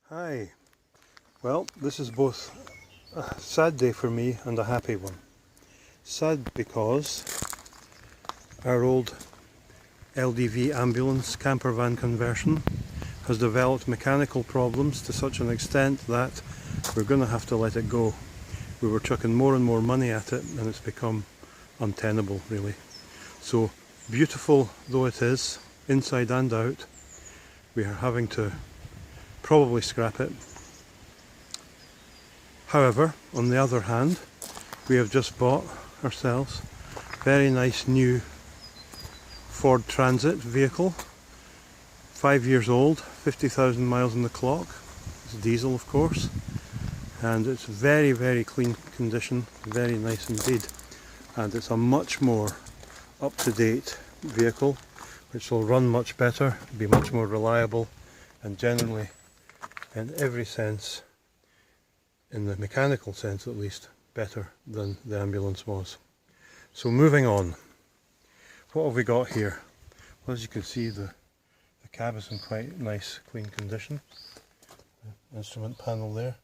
Hi. Well, this is both a sad day for me and a happy one. Sad because our old LDV ambulance campervan conversion has developed mechanical problems to such an extent that we're going to have to let it go. We were chucking more and more money at it and it's become untenable, really. So beautiful though it is, inside and out, we are having to probably scrap it. However, on the other hand, we have just bought ourselves a very nice new Ford Transit vehicle, 5 years old, 50,000 miles on the clock. It's diesel, of course, and it's very, very clean condition, very nice indeed, and it's a much more up-to-date vehicle which will run much better, be much more reliable, and generally, in every sense, in the mechanical sense at least, better than the ambulance was. So moving on, what have we got here? Well, as you can see, the cab is in quite nice clean condition. The instrument panel there,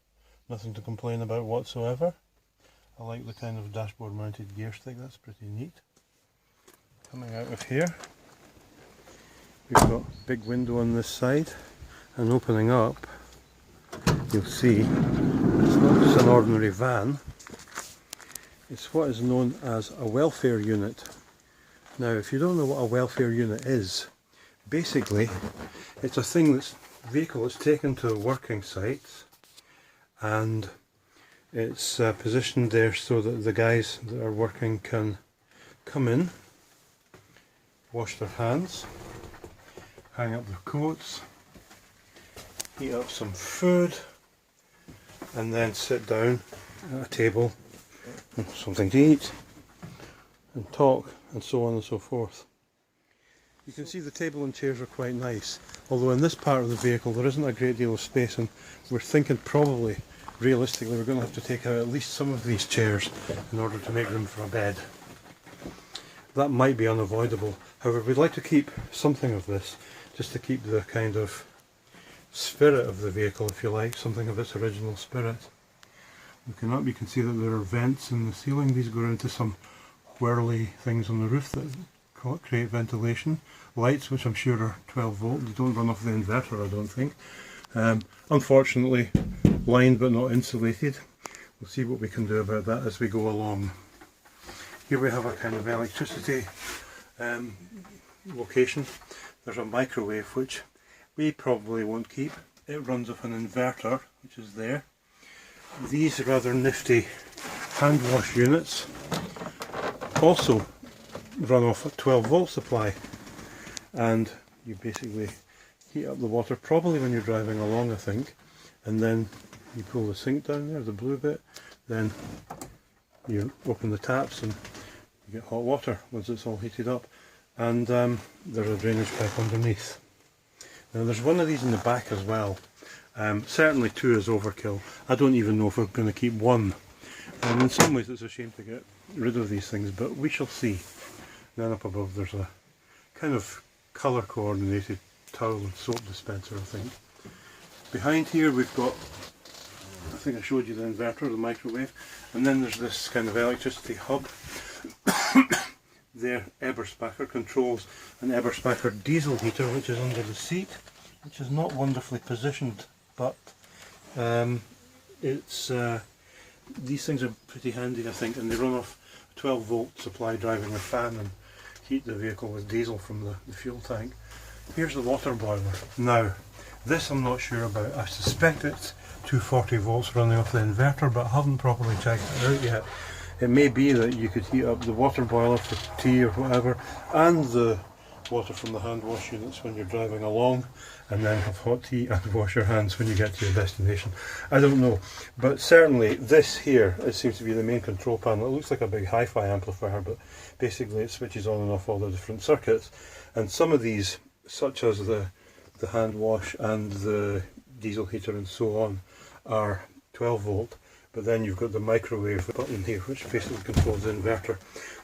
nothing to complain about whatsoever. I like the kind of dashboard mounted gear stick, that's pretty neat. Coming out of here, we've got a big window on this side, and opening up, you'll see it's not just an ordinary van, it's what is known as a welfare unit. Now, if you don't know what a welfare unit is, basically it's a vehicle that's taken to working sites and it's positioned there so that the guys that are working can come in, wash their hands, hang up their coats, heat up some food, and then sit down at a table with something to eat and talk and so on and so forth. You can see the table and chairs are quite nice, although in this part of the vehicle there isn't a great deal of space, and we're thinking probably, realistically, we're going to have to take out at least some of these chairs in order to make room for a bed. That might be unavoidable. However, we'd like to keep something of this, just to keep the kind of spirit of the vehicle, if you like, something of its original spirit. Looking up, you can see that there are vents in the ceiling. These go into some whirly things on the roof that create ventilation. Lights, which I'm sure are 12 volt, they don't run off the inverter, I don't think. Unfortunately, lined but not insulated. We'll see what we can do about that as we go along. Here we have a kind of electricity location. There's a microwave which we probably won't keep. It runs off an inverter, which is there. These rather nifty hand wash units also run off a 12 volt supply, and you basically heat up the water, probably when you're driving along, I think, and then you pull the sink down there, the blue bit, then you open the taps and you get hot water once it's all heated up, and there's a drainage pipe underneath. Now there's one of these in the back as well. Certainly two is overkill. I don't even know if we're going to keep one. And in some ways it's a shame to get rid of these things, but we shall see. Then up above there's a kind of colour coordinated towel and soap dispenser, I think. Behind here we've got, I think I showed you the inverter, the microwave, and then there's this kind of electricity hub. There, Eberspacher controls an Eberspacher diesel heater, which is under the seat, which is not wonderfully positioned, but it's these things are pretty handy, I think, and they run off a 12 volt supply driving a fan and heat the vehicle with diesel from the fuel tank. Here's the water boiler. Now, this I'm not sure about. I suspect it's 240 volts running off the inverter, but I haven't properly checked it out yet. It may be that you could heat up the water boiler for tea or whatever, and the water from the hand wash units when you're driving along, and then have hot tea and wash your hands when you get to your destination. I don't know, but certainly this here, it seems to be the main control panel. It looks like a big hi-fi amplifier, but basically it switches on and off all the different circuits, and some of these, such as the hand wash and the diesel heater and so on, are 12 volt. But then you've got the microwave button here, which basically controls the inverter.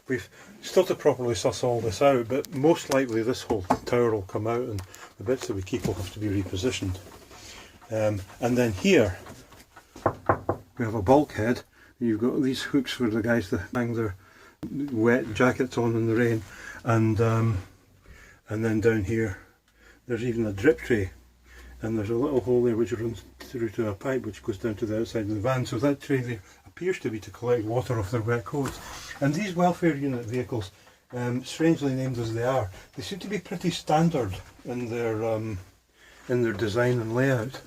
We've still to properly suss all this out, but most likely this whole tower will come out and the bits that we keep will have to be repositioned. And then here we have a bulkhead. You've got these hooks for the guys that hang their wet jackets on in the rain, and then down here there's even a drip tray, and there's a little hole there which runs through to a pipe which goes down to the outside of the van. So that tray there appears to be to collect water off their wet coats. And these welfare unit vehicles, strangely named as they are, they seem to be pretty standard in their design and layout.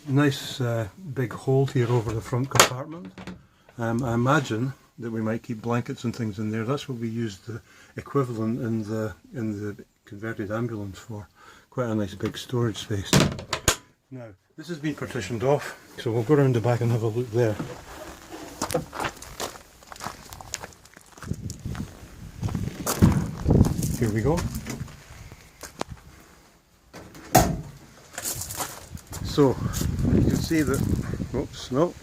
Nice big hole here over the front compartment. I imagine that we might keep blankets and things in there. That's what we used the equivalent in the converted ambulance for. Quite a nice big storage space. Now, this has been partitioned off, so we'll go around the back and have a look there. Here we go. So, you can see that, oops, no.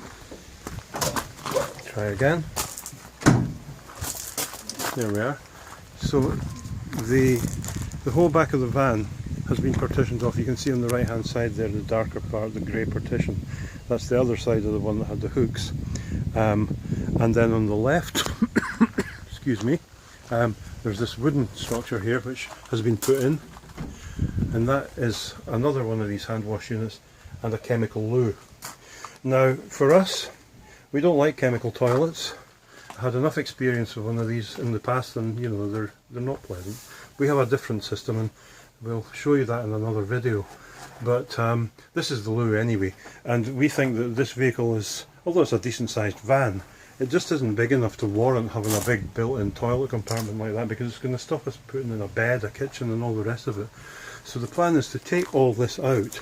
Try again. There we are. So the whole back of the van has been partitioned off. You can see on the right hand side there the darker part, the grey partition. That's the other side of the one that had the hooks. And then on the left, excuse me, there's this wooden structure here which has been put in, and that is another one of these hand wash units and a chemical loo. Now for us, we don't like chemical toilets. I had enough experience with one of these in the past, and you know, they're not pleasant. We have a different system, and we'll show you that in another video. But this is the loo anyway, and we think that this vehicle is, although it's a decent sized van, it just isn't big enough to warrant having a big built-in toilet compartment like that, because it's going to stop us putting in a bed, a kitchen and all the rest of it. So the plan is to take all this out,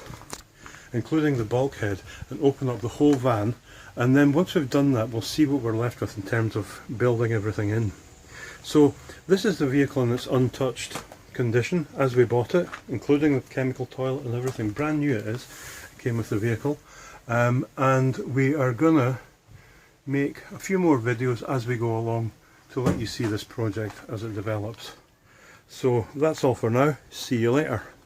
including the bulkhead, and open up the whole van, and then once we've done that we'll see what we're left with in terms of building everything in. So this is the vehicle in its untouched condition as we bought it, including the chemical toilet and everything. Brand new it is. It came with the vehicle, and we are gonna make a few more videos as we go along to let you see this project as it develops. So that's all for now. See you later.